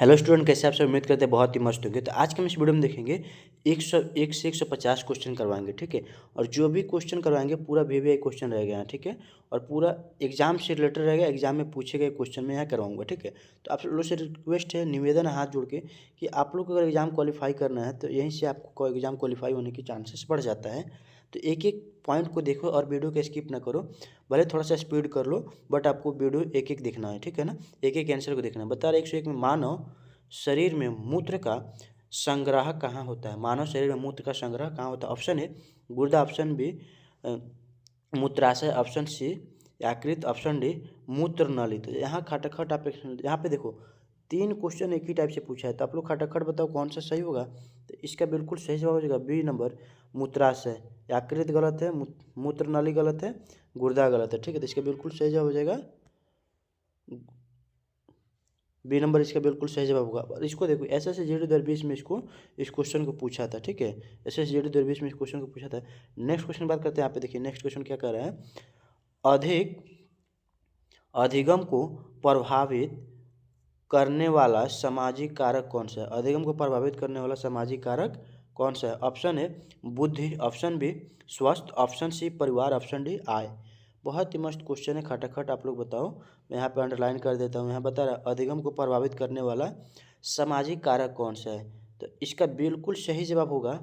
Hello student, कैसे आप सब? उम्मीद करते हैं बहुत ही मस्त होंगे। तो आज के हम इस वीडियो में देखेंगे 101 से 150 क्वेश्चन करवाएंगे, ठीक है। और जो भी क्वेश्चन करवाएंगे पूरा वीवीआई क्वेश्चन रहेगा यहाँ, ठीक है। और पूरा एग्जाम से रिलेटेड रहेगा, एग्जाम में पूछे गए क्वेश्चन में यहाँ करवाऊंगा, ठीक है। तो आप लोगों से रिक्वेस्ट है, निवेदन है हाथ जोड़ के, कि आप लोग को अगर एग्जाम क्वालिफाई करना है तो यहीं से आपको एग्जाम क्वालिफाई होने के चांसेस बढ़ जाता है। तो एक एक पॉइंट को देखो और वीडियो को स्किप ना करो। भले थोड़ा सा स्पीड कर लो, बट आपको वीडियो एक एक देखना है, ठीक है ना। एक एक आंसर को देखना है। बता रहे 101 में, मानव शरीर में मूत्र का संग्रह कहाँ होता है? मानव शरीर में मूत्र का संग्रह कहाँ होता है? ऑप्शन ए गुर्दा, ऑप्शन बी मूत्राशय, ऑप्शन सी यकृत, ऑप्शन डी मूत्र नली। तो यहाँ खटाखट आप यहाँ पे देखो 3 क्वेश्चन एक ही टाइप से पूछा है, तो आप लोग खटाखट बताओ कौन सा सही होगा। तो इसका बिल्कुल सही जवाब हो जाएगा बी नंबर, मूत्राशय। यकृत गलत है, मूत्र नली गलत है, गुर्दा गलत है, ठीक है। तो इसका बिल्कुल सही जवाब हो जाएगा बी नंबर, इसका बिल्कुल सही जवाब होगा। और इसको देखो, एसएससी जीडी 2020 में इस क्वेश्चन को पूछा था, ठीक है। एसएससी जीडी 2020 में इस क्वेश्चन को पूछा था। नेक्स्ट क्वेश्चन बात करते हैं। यहाँ पे देखिए नेक्स्ट क्वेश्चन क्या कर रहा है, अधिक अधिगम को प्रभावित करने वाला सामाजिक कारक कौन सा है? अधिगम को प्रभावित करने वाला सामाजिक कारक कौन सा है? ऑप्शन ए बुद्धि, ऑप्शन बी स्वास्थ्य, ऑप्शन सी परिवार, ऑप्शन डी आय। बहुत ही मस्त क्वेश्चन है, खटाखट आप लोग बताओ। मैं यहाँ पे अंडरलाइन कर देता हूँ। यहाँ बता रहा है अधिगम को प्रभावित करने वाला सामाजिक कारक कौन सा है? तो इसका बिल्कुल सही जवाब होगा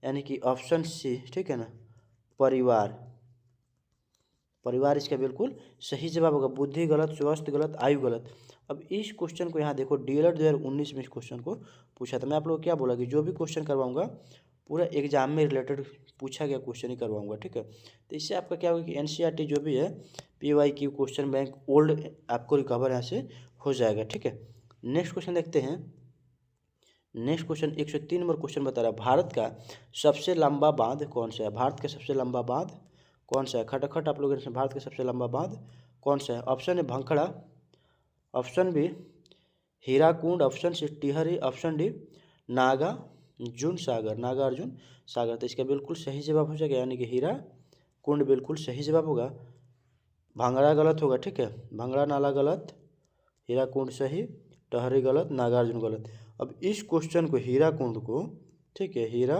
यानी कि ऑप्शन सी, ठीक है ना, परिवार। परिवार इसका बिल्कुल सही जवाब होगा। बुद्धि गलत, स्वास्थ्य गलत, आयु गलत। अब इस क्वेश्चन को यहाँ देखो, डीएलएड 2019 में इस क्वेश्चन को पूछा था। मैं आप लोग को क्या बोला कि जो भी क्वेश्चन करवाऊंगा पूरा एग्जाम में रिलेटेड पूछा गया क्वेश्चन ही करवाऊंगा, ठीक है। तो इससे आपका क्या होगा कि एनसीईआरटी जो भी है, पीवाईक्यू क्वेश्चन बैंक ओल्ड आपको रिकवर यहाँ से हो जाएगा, ठीक है। नेक्स्ट क्वेश्चन देखते हैं। नेक्स्ट क्वेश्चन 103 नंबर क्वेश्चन बता रहा है, भारत का सबसे लंबा बांध कौन सा है? भारत का सबसे लंबा बांध कौन सा है? खटाखट आप लोग, भारत का सबसे लंबा बांध कौन सा है? ऑप्शन है Bhakra, option B Hirakud, option C Tehri, option D Nagarjuna Sagar, Nagarjuna Sagar. तो इसका बिल्कुल सही जवाब हो जाएगा यानी कि हीरा कुंड बिल्कुल सही जवाब होगा। भांगड़ा गलत होगा, ठीक है। भांगड़ा नाला गलत, हीरा कुंड सही, टहरी गलत, नागार्जुन गलत। अब इस क्वेश्चन को हीरा कुंड को, ठीक है, हीरा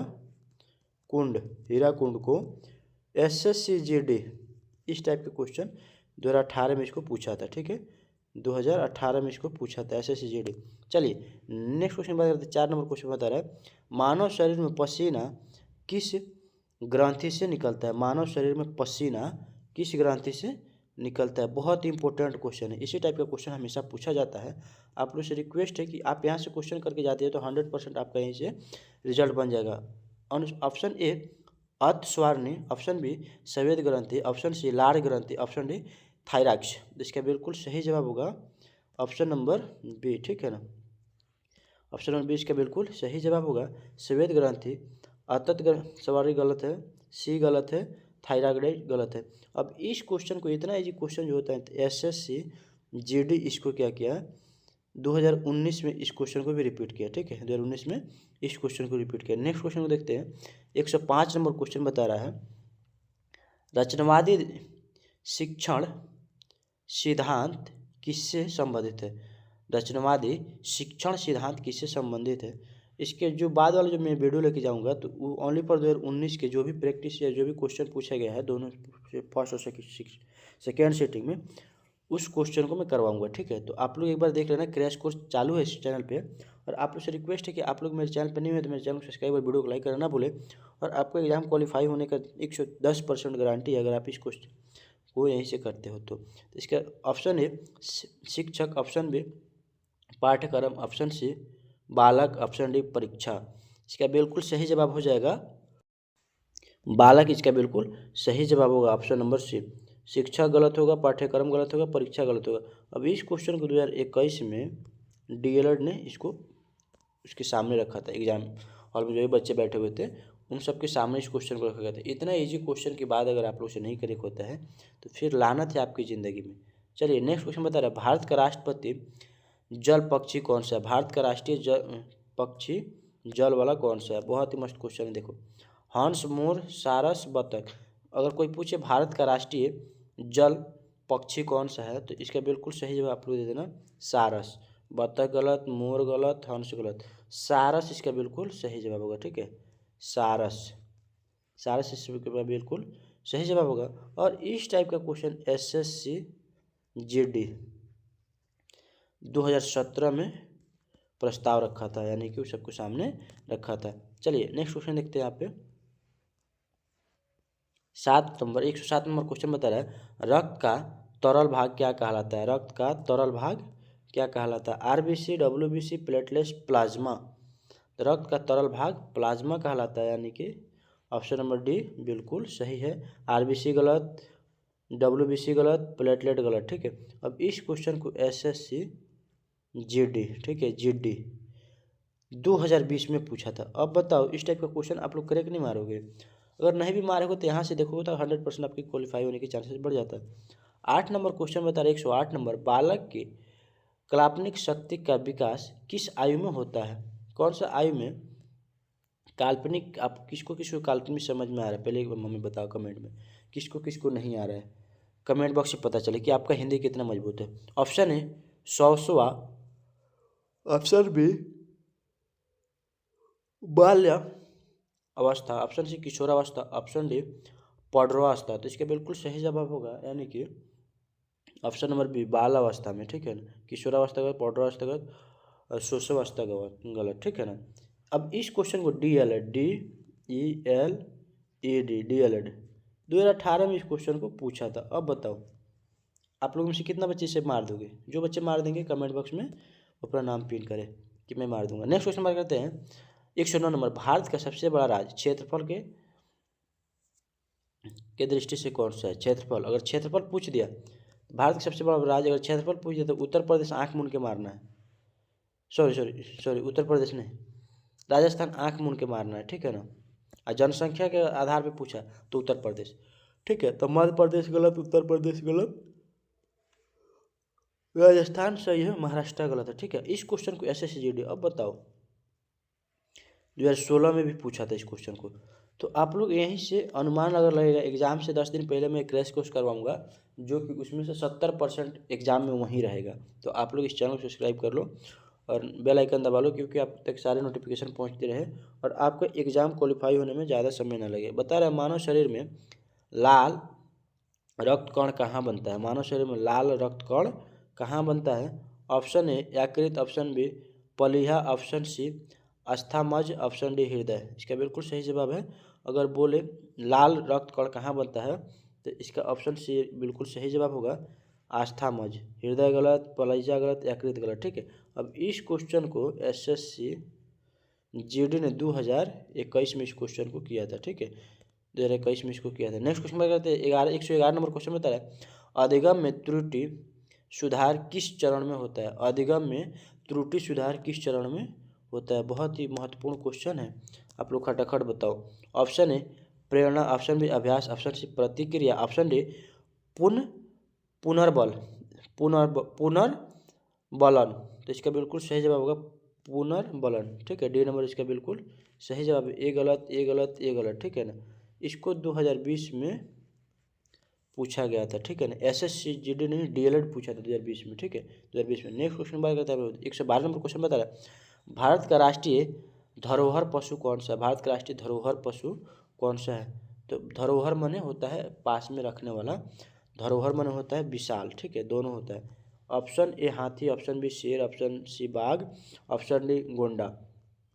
कुंड को एसएससी जीडी इस टाइप के क्वेश्चन 2018 में इसको पूछा था, ठीक है। 2018 में इसको पूछा था एसएससी जीडी। चलिए नेक्स्ट क्वेश्चन बात करते हैं। 4 नंबर क्वेश्चन बता रहा है, मानव शरीर में पसीना किस ग्रंथि से निकलता है? मानव शरीर में पसीना किस ग्रंथि से निकलता है? बहुत ही इंपॉर्टेंट क्वेश्चन है। इसी टाइप का क्वेश्चन हमेशा पूछा जाता है। आप लोग से रिक्वेस्ट है कि आप यहाँ से क्वेश्चन करके जाते हैं तो 100% आपका यहीं से रिजल्ट बन जाएगा। ऑप्शन ए अतस्वार्णी, ऑप्शन बी सफेद ग्रंथि, ऑप्शन सी लाल ग्रंथि, ऑप्शन डी थायराक्स। इसका बिल्कुल सही जवाब होगा ऑप्शन नंबर बी, ठीक है ना। ऑप्शन नंबर बी इसका बिल्कुल सही जवाब होगा, सफेद ग्रंथि। सवारी गलत है, सी गलत है, थायराइड गलत है। अब इस क्वेश्चन को, इतना इजी क्वेश्चन जो होता है, एसएससी जीडी इसको क्या किया 2019 में इस क्वेश्चन को भी रिपीट किया, ठीक है। 2019 में इस क्वेश्चन को रिपीट किया। नेक्स्ट क्वेश्चन को देखते हैं। 105 नंबर क्वेश्चन बता रहा है, रचनावादी शिक्षण सिद्धांत किससे संबंधित है? रचनावादी शिक्षण सिद्धांत किससे संबंधित है? इसके जो बाद वाला जो मैं वीडियो लेके जाऊंगा तो वो ओनली फॉर 2019 के जो भी प्रैक्टिस या जो भी क्वेश्चन पूछा गया है दोनों फर्स्ट और सेकेंड सीटिंग में, उस क्वेश्चन को मैं करवाऊंगा, ठीक है। तो आप लोग एक बार देख लेना, क्रैश कोर्स चालू है इस चैनल पे। और आप लोग से रिक्वेस्ट है कि आप लोग मेरे चैनल पर नहीं हुए तो मेरे चैनल को सब्सक्राइब और वीडियो को लाइक करना ना भूले। और आपको एग्जाम क्वालिफाई होने का 110% गारंटी है अगर आप इस क्वेश्चन को यहीं से करते हो तो। इसका ऑप्शन ए शिक्षक, ऑप्शन बी पाठ्यक्रम, ऑप्शन सी बालक, ऑप्शन डी परीक्षा। इसका बिल्कुल सही जवाब हो जाएगा बालक। इसका बिल्कुल सही जवाब होगा ऑप्शन नंबर सी। शिक्षा गलत होगा, पाठ्यक्रम गलत होगा, परीक्षा गलत होगा। अब इस क्वेश्चन को 2021 में डीएलएड ने इसको उसके सामने रखा था, एग्जाम हॉल में जो भी बच्चे बैठे हुए थे उन सबके सामने इस क्वेश्चन को रखा गया था। इतना इजी क्वेश्चन के बाद अगर आप लोग से नहीं करेक्ट होता है तो फिर लानत है आपकी ज़िंदगी में। चलिए नेक्स्ट क्वेश्चन बता रहा है, भारत का राष्ट्रपति जल पक्षी कौन सा है? भारत का राष्ट्रीय जल पक्षी जल वाला कौन सा है? बहुत ही मस्त क्वेश्चन है, देखो। हंस, मोर, सारस, बतख। अगर कोई पूछे भारत का राष्ट्रीय जल पक्षी कौन सा है तो इसका बिल्कुल सही जवाब आप लोग दे देना सारस। बत्तख गलत, मोर गलत, हंस गलत। सारस इसका बिल्कुल सही जवाब होगा, ठीक है, सारस, सारस इसका बिल्कुल सही जवाब होगा। और इस टाइप का क्वेश्चन SSC GD 2017 में प्रस्ताव रखा था, यानी कि सबको सामने रखा था। चलिए नेक्स्ट क्वेश्चन देखते हैं यहाँ पे। 107 नंबर क्वेश्चन बता रहा है रक्त का तरल भाग क्या कहलाता है। रक्त का तरल भाग क्या कहलाता है। RBC, WBC, platelets, plasma. रक्त का तरल भाग प्लाज्मा कहलाता है, यानी कि ऑप्शन नंबर डी बिल्कुल सही है। RBC गलत, WBC गलत, प्लेटलेट गलत, ठीक है। अब इस क्वेश्चन को SSC GD, ठीक है, GD 2020 में पूछा था। अब बताओ इस टाइप का क्वेश्चन आप लोग करेक्ट नहीं मारोगे। अगर नहीं भी मारे हो तो यहाँ से देखोगे तो 100% आपकी क्वालिफाई होने के चांसेस बढ़ जाता है। 8 नंबर क्वेश्चन बता रहे 108 नंबर, बालक की काल्पनिक शक्ति का विकास किस आयु में होता है। कौन सा आयु में काल्पनिक, आप किसको किसको काल्पनिक समझ में आ रहा है पहले एक बार मम्मी बताओ कमेंट में, किसको किसको नहीं आ रहा है कमेंट बॉक्स से पता चले कि आपका हिंदी कितना मजबूत है। ऑप्शन ए 100वां, ऑप्शन बी बाल्य अवस्था, ऑप्शन सी किशोरावस्था, ऑप्शन डी पौगडावस्था। तो इसका बिल्कुल सही जवाब होगा, यानी कि ऑप्शन नंबर बी बाल अवस्था में, ठीक है ना। किशोरावस्था गलत, पौगडावस्था गलत, और शोषावस्था गलत, ठीक है ना। अब इस क्वेश्चन को DLED, DELED 2018 में इस क्वेश्चन को पूछा था। अब बताओ आप लोगों में से कितना बच्चे इसे मार दोगे। जो बच्चे मार देंगे कमेंट बॉक्स में अपना नाम पिन करें कि मैं मार दूंगा। नेक्स्ट क्वेश्चन बात करते हैं 109 नंबर, भारत का सबसे बड़ा राज्य क्षेत्रफल के दृष्टि से कौन सा है। क्षेत्रफल, अगर क्षेत्रफल पूछ दिया भारत का सबसे बड़ा राज्य, अगर क्षेत्रफल पूछ दिया तो उत्तर प्रदेश आंख मूंद के मारना है। सॉरी उत्तर प्रदेश नहीं, राजस्थान आंख मूंद के मारना है, ठीक है ना। और जनसंख्या के आधार पे पूछा तो उत्तर प्रदेश, ठीक है। तो मध्य प्रदेश गलत, उत्तर प्रदेश गलत, राजस्थान सही है, महाराष्ट्र गलत है, ठीक है। इस क्वेश्चन को SSC GD अब बताओ 2016 में भी पूछा था इस क्वेश्चन को। तो आप लोग यहीं से अनुमान अगर लगेगा, एग्जाम से 10 दिन पहले मैं क्रैश कोर्स करवाऊंगा जो कि उसमें से 70% एग्जाम में वहीं रहेगा। तो आप लोग इस चैनल को सब्सक्राइब कर लो और बेल आइकन दबा लो, क्योंकि आप तक सारे नोटिफिकेशन पहुंचते रहे और आपका एग्ज़ाम क्वालिफाई होने में ज़्यादा समय ना लगे। बता रहे मानव शरीर में लाल रक्त कण कहाँ बनता है। मानव शरीर में लाल रक्त कण कहाँ बनता है। ऑप्शन ए यकृत, ऑप्शन बी प्लीहा, ऑप्शन सी अस्थामज, ऑप्शन डी हृदय। इसका बिल्कुल सही जवाब है। अगर बोले लाल रक्त कण कहाँ बनता है तो इसका ऑप्शन सी बिल्कुल सही जवाब होगा, अस्थामज। हृदय गलत, प्लीहा गलत, यकृत गलत, ठीक है। अब इस क्वेश्चन को SSC GD ने 2021 में इस क्वेश्चन को किया था, ठीक है, 2021 में इसको किया था। नेक्स्ट क्वेश्चन बात करते हैं 111 नंबर क्वेश्चन बता रहा है अधिगम में त्रुटि सुधार किस चरण में होता है। अधिगम में त्रुटि सुधार किस चरण में होता है। बहुत ही महत्वपूर्ण क्वेश्चन है, आप लोग खटाखट बताओ। ऑप्शन ए प्रेरणा, ऑप्शन बी अभ्यास, ऑप्शन सी प्रतिक्रिया, ऑप्शन डी पुनर्बल पुनर्बलन। तो इसका बिल्कुल सही जवाब होगा पुनर्बलन, ठीक है। डी नंबर इसका बिल्कुल सही जवाब है। ए गलत, ए गलत, ए गलत, ठीक है ना। इसको 2020 में पूछा गया था, ठीक है ना। SSC GD ने DLED पूछा था 2020 में, ठीक है, 2020 में। नेक्स्ट क्वेश्चन बात करते हैं 112 नंबर क्वेश्चन बता रहा है भारत का राष्ट्रीय धरोहर पशु कौन सा है। भारत का राष्ट्रीय धरोहर पशु कौन सा है। तो धरोहर माने होता है पास में रखने वाला, धरोहर माने होता है विशाल, ठीक है, दोनों होता है। ऑप्शन ए हाथी, ऑप्शन बी शेर, ऑप्शन सी बाघ, ऑप्शन डी गोंडा।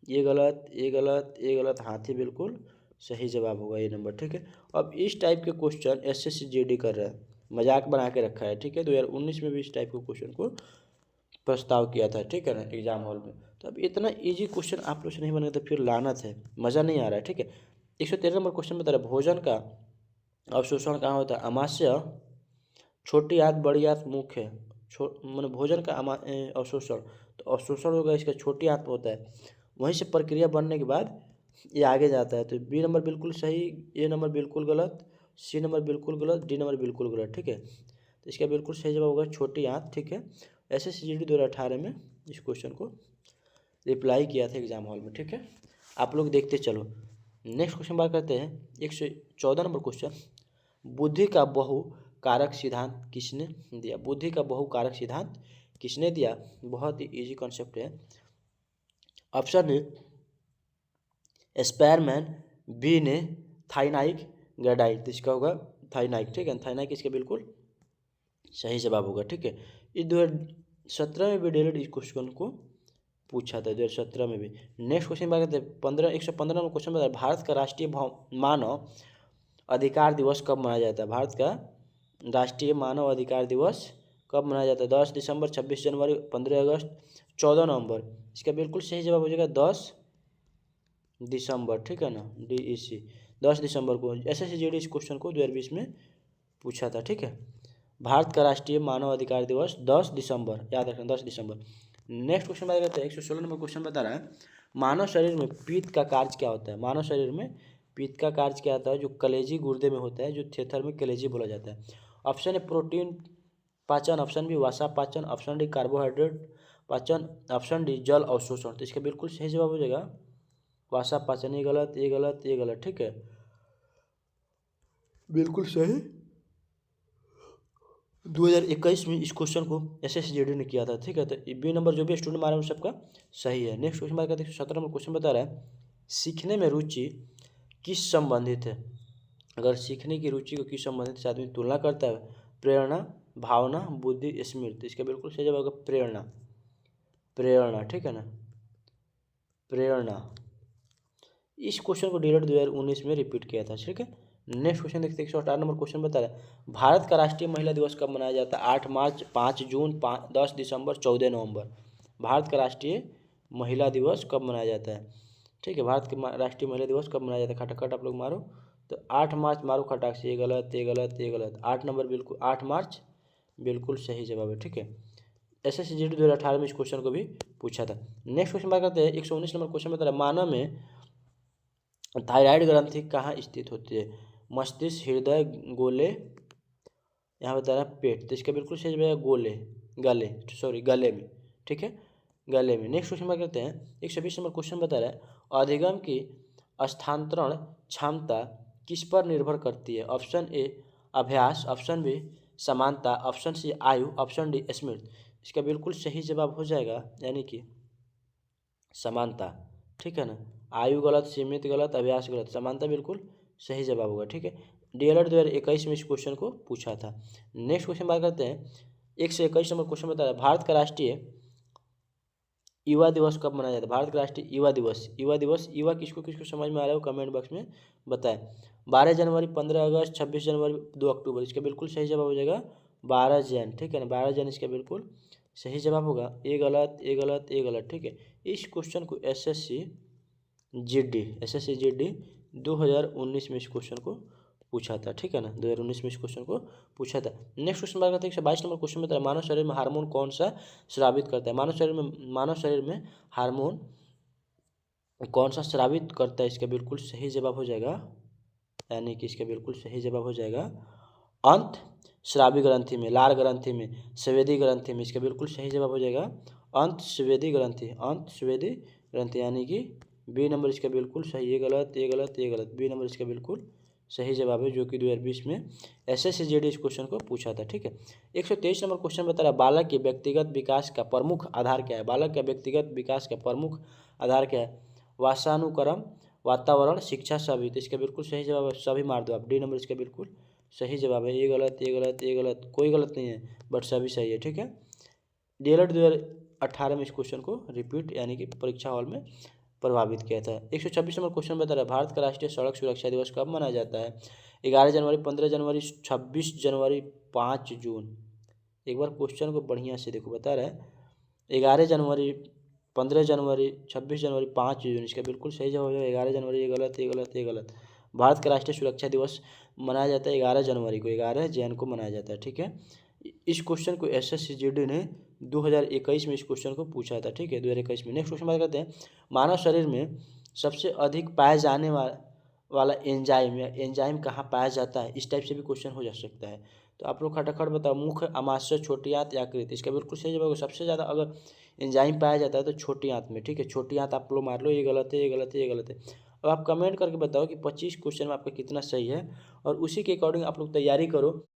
ये गलत, ये गलत, ये गलत, हाथी बिल्कुल सही जवाब होगा, ये नंबर, ठीक है। अब इस टाइप के क्वेश्चन SSC GD कर रहा है, मजाक बना के रखा है, ठीक है। 2019 में भी इस टाइप के क्वेश्चन को प्रस्ताव किया था, ठीक है ना, एग्जाम हॉल में। तो अब इतना इजी क्वेश्चन आप लोग से नहीं बनेगा तो फिर लानत है, मज़ा नहीं आ रहा है, ठीक है। 113 नंबर क्वेश्चन बता रहा है भोजन का अवशोषण कहाँ होता है। अमाशय, छोटी आंत, बड़ी आंत, मुख्य मैंने भोजन का अवशोषण, तो अवशोषण होगा इसका छोटी आंत में होता है, वहीं से प्रक्रिया बनने के बाद ये आगे जाता है। तो बी नंबर बिल्कुल सही, ए नंबर बिल्कुल गलत, सी नंबर बिल्कुल गलत, डी नंबर बिल्कुल गलत, ठीक है। तो इसका बिल्कुल सही जवाब होगा छोटी आंत, ठीक है। SSC GD 2018 में इस क्वेश्चन को रिप्लाई किया था एग्जाम हॉल में, ठीक है। आप लोग देखते चलो। नेक्स्ट क्वेश्चन बात करते हैं 114 नंबर क्वेश्चन, बुद्धि का बहु कारक सिद्धांत किसने दिया। बुद्धि का बहु कारक सिद्धांत किसने दिया? बहुत ही इजी कॉन्सेप्ट है। ऑप्शन ए स्पेयरमैन, बी ने थाइनाइक गैडाइट, तो इसका होगा थाइनाइक, ठीक है। थाइनाइक इसका बिल्कुल सही जवाब होगा, ठीक है। ये 2017 में भी डेलेड इस क्वेश्चन को पूछा था, 2017 में भी। नेक्स्ट क्वेश्चन बात करते हैं 115 में क्वेश्चन बता है भारत का राष्ट्रीय मानव अधिकार दिवस कब मनाया जाता है? भारत का राष्ट्रीय मानव अधिकार दिवस कब मनाया जाता है? 10 दिसंबर, 26 जनवरी, 15 अगस्त, 14 नवंबर। इसका बिल्कुल सही जवाब हो जाएगा 10 दिसंबर, ठीक है ना, DEC 10 दिसंबर को। SSC GD इस क्वेश्चन को 2020 में पूछा था, ठीक है। भारत का राष्ट्रीय मानव अधिकार दिवस 10 दिसंबर, याद रखना 10 दिसंबर। नेक्स्ट क्वेश्चन बात करते हैं 116 नंबर क्वेश्चन बता रहा है मानव शरीर में पित्त का कार्य क्या होता है? मानव शरीर में पित्त का कार्य क्या होता है? जो कलेजी गुर्दे में होता है, जो थेथर में कलेजी बोला जाता है। ऑप्शन ए प्रोटीन पाचन, ऑप्शन बी वसा पाचन, ऑप्शन डी कार्बोहाइड्रेट पाचन, ऑप्शन डी जल अवशोषण। तो इसका बिल्कुल सही जवाब हो जाएगा वसा पाचन। ये गलत, ये गलत, ये गलत, ठीक है, बिल्कुल सही। 2021 में इस क्वेश्चन को SSC GD ने किया था, ठीक है। तो बी नंबर जो भी स्टूडेंट मारा उन सबका सही है। नेक्स्ट क्वेश्चन बात करते हैं 117 नंबर क्वेश्चन बता रहा है सीखने में रुचि किस संबंधित है? अगर सीखने की रुचि को किस संबंधित से आदमी तुलना करता है? प्रेरणा, भावना, बुद्धि, स्मृति। इसका बिल्कुल सही जवाब होगा प्रेरणा, प्रेरणा, ठीक है ना, प्रेरणा। इस क्वेश्चन को DELED 2019 में रिपीट किया था, ठीक है। नेक्स्ट क्वेश्चन देखते हैं 118 नंबर क्वेश्चन बता रहा है भारत का राष्ट्रीय महिला दिवस कब मनाया जाता है? 8 मार्च, 5 जून, 10 दिसंबर, 14 नवंबर। भारत का राष्ट्रीय महिला दिवस कब मनाया जाता है? ठीक है, भारत का राष्ट्रीय महिला दिवस कब मनाया जाता है? खटाखट आप लोग मारो। तो 8 मार्च मारो खटाक से, ये गलत, ये गलत, ये गलत। 8 नंबर बिल्कुल 8 मार्च बिल्कुल सही जवाब है, ठीक है। SSC GD 2018 में इस क्वेश्चन को भी पूछा था। नेक्स्ट क्वेश्चन बात करते हैं 119 नंबर क्वेश्चन बता रहा है मानव में थायराइड ग्रंथि कहाँ स्थित होती है? मस्तिष्क, हृदय, गोले, यहाँ बता रहा है पेट। तो इसका बिल्कुल सही जवाब है गोले, गले में, ठीक है, गले में। नेक्स्ट क्वेश्चन बात करते हैं 120 नंबर क्वेश्चन बता रहा है अधिगम की स्थानांतरण क्षमता किस पर निर्भर करती है? ऑप्शन ए अभ्यास, ऑप्शन बी समानता, ऑप्शन सी आयु, ऑप्शन डी स्मृति। इसका बिल्कुल सही जवाब हो जाएगा यानी कि समानता, ठीक है ना। आयु गलत, सीमित गलत, अभ्यास गलत, समानता बिल्कुल सही जवाब होगा, ठीक है। DELED 2021 में इस क्वेश्चन को पूछा था। नेक्स्ट क्वेश्चन बात करते हैं 121 नंबर क्वेश्चन बता रहा है भारत का राष्ट्रीय युवा दिवस कब मनाया जाता है? भारत का राष्ट्रीय युवा दिवस, युवा दिवस, युवा किसको किसको समझ में आ रहा है कमेंट बॉक्स में बताएं। 12 जनवरी, 15 अगस्त, 26 जनवरी, 2 अक्टूबर। इसका बिल्कुल सही जवाब हो जाएगा 12 जैन, ठीक है ना, 12 जैन इसका बिल्कुल सही जवाब होगा। ये गलत, ये गलत, ये गलत, ठीक है। इस क्वेश्चन को SSC GD 2019 में इस क्वेश्चन को पूछा था, ठीक है ना, 2019 में इस क्वेश्चन को पूछा था। नेक्स्ट क्वेश्चन बात करते हैं 122 नंबर क्वेश्चन में मानव शरीर में हार्मोन कौन सा स्रावित करता है? मानव शरीर में हार्मोन कौन सा स्रावित करता है? इसका बिल्कुल सही जवाब हो जाएगा यानी कि इसका बिल्कुल सही जवाब हो जाएगा अंत स्रावी ग्रंथि में, लार ग्रंथि में, स्वेदी ग्रंथि में। इसका बिल्कुल सही जवाब हो जाएगा अंत स्वेदी ग्रंथि, अंत स्वेदी ग्रंथि यानी कि बी नंबर इसका बिल्कुल सही। ये गलत, ये गलत, ये गलत, बी नंबर इसका बिल्कुल सही जवाब है जो कि 2020 में SSC GD इस क्वेश्चन को पूछा था, ठीक है। 123 नंबर क्वेश्चन बता रहा है बालक के व्यक्तिगत विकास का प्रमुख आधार क्या है? बालक का व्यक्तिगत विकास का प्रमुख आधार क्या है? वासानुक्रम, वातावरण, शिक्षा, सभी। तो इसका बिल्कुल सही जवाब है, सभी मार दो आप, डी नंबर इसका बिल्कुल सही जवाब है। ये गलत, ये गलत, ये गलत, कोई गलत नहीं है बट सभी सही है, ठीक है। DELED 2018 में इस क्वेश्चन को रिपीट यानी कि परीक्षा हॉल में प्रभावित किया था। 126 नंबर क्वेश्चन बता रहा है भारत का राष्ट्रीय सड़क सुरक्षा दिवस कब मनाया जाता है? 11 जनवरी, 15 जनवरी, 26 जनवरी, 5 जून। एक बार क्वेश्चन को बढ़िया से देखो, बता रहा है 11 जनवरी, 15 जनवरी, 26 जनवरी, 5 जून। इसका बिल्कुल सही जवाब है 11 जनवरी। ये गलत, ये गलत, ये गलत। भारत का राष्ट्रीय सुरक्षा दिवस मनाया जाता है 11 जनवरी को, 11 जैन को मनाया जाता है, ठीक है। इस क्वेश्चन को SSC GD ने 2021 में इस क्वेश्चन को पूछा था, ठीक है, 2021 में। नेक्स्ट क्वेश्चन बात करते हैं मानव शरीर में सबसे अधिक पाए जाने वाला एंजाइम या एंजाइम कहाँ पाया जाता है? इस टाइप से भी क्वेश्चन हो जा सकता है। तो आप लोग खटाखट बताओ मुख्य, अमाशय, छोटी आंत, यकृत। इसका बिल्कुल सही जवाब सबसे ज़्यादा अगर एंजाइम पाया जाता है तो छोटी आंत में, ठीक है, छोटी आंत आप लोग मार लो। ये गलत है, ये गलत है, ये गलत है। अब आप कमेंट करके बताओ कि 25 क्वेश्चन में आपका कितना सही है और उसी के अकॉर्डिंग आप लोग तैयारी करो।